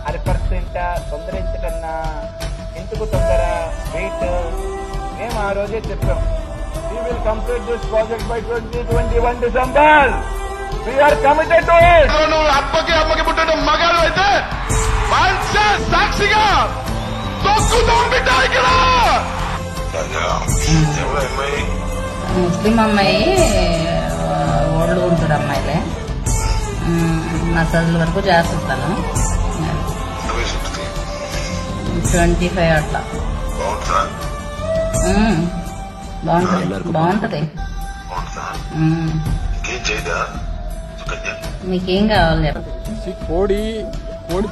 అరపర్సెంట్ తొందరించకన్నా ఎందుకు తొందర వెయిట్? మేము ఆ రోజే చెప్పాం, we will complete this project by 2021 December. We are committed to it. నువ్వు అమ్మకి పుట్టిన మగాడు అయితే సాక్షిగా ముస్లిం అమ్మాయి ఓల్డ్ ఉంటుంది అమ్మాయిలే. నా చదువుల వరకు చేస్తుంటాను. 25 అట్లా. బాగుంటది. మీకేం కావాలి? కోడి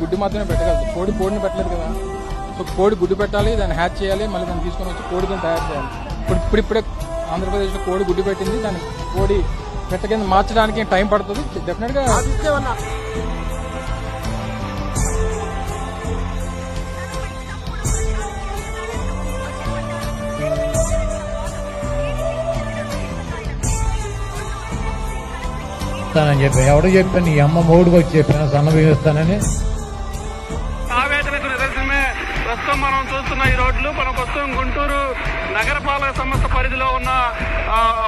గుడ్డు మాత్రమే పెట్టగలదు. కోడిని పెట్టలేదు కదా. సో కోడి గుడ్డు పెట్టాలి, దాన్ని హ్యాచ్ చేయాలి, మళ్ళీ దాన్ని తీసుకొని వచ్చి కోడిని తయారు చేయాలి. ఇప్పుడిప్పుడే ఆంధ్రప్రదేశ్లో కోడి గుడ్డు పెట్టింది. దాన్ని కోడి పెట్ట కింద మార్చడానికి టైం పడుతుంది. డెఫినెట్ గా చెప్పి ఎవడు చెప్పా? నీ అమ్మ మూడుకు వచ్చి చెప్పిన సన్న బిగిస్తానని. ఆవేదనకు నిదర్శనమే ప్రస్తుతం మనం చూస్తున్న ఈ రోడ్లు. మన ప్రస్తుతం గుంటూరు నగరపాలక సంస్థ పరిధిలో ఉన్న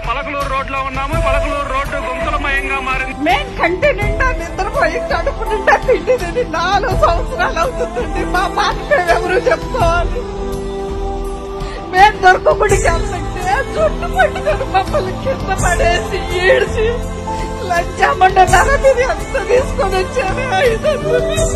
పలకలూరు రోడ్లో ఉన్నాము. పలకలూరు రోడ్డు గుంతలమయంగా మారింది. మేము కంటి నిండా నిద్రపోయి కడుపు నిండా తిండి 4 సంవత్సరాలు అవుతుందండి. మా మాట ఎవరు చెప్పుకోవాలి? మేము దొరకబడికి వెళ్తుంటే చుట్టు పట్టుకొని మమ్మల్ని కింద పడేసి ఏడ్చి లంచమండ నగది అంత తీసుకొని వచ్చారు. 500.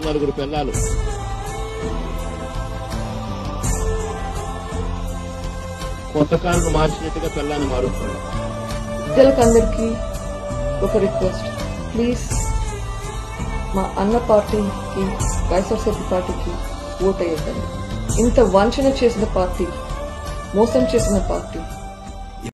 నలుగురు పిల్లలు కొంతకాలం మార్చినట్టుగా పిల్లాన్ని మారుతుంది. ప్రజలకందరికీ ఒక రిక్వెస్ట్, ప్లీజ్ మా అన్న పార్టీకి, వైఎస్ఆర్సీపీ పార్టీకి ఓట్ వేయద్దండి. ఇంత వంచన చేసిన పార్టీ, మోసం చేసిన పార్టీ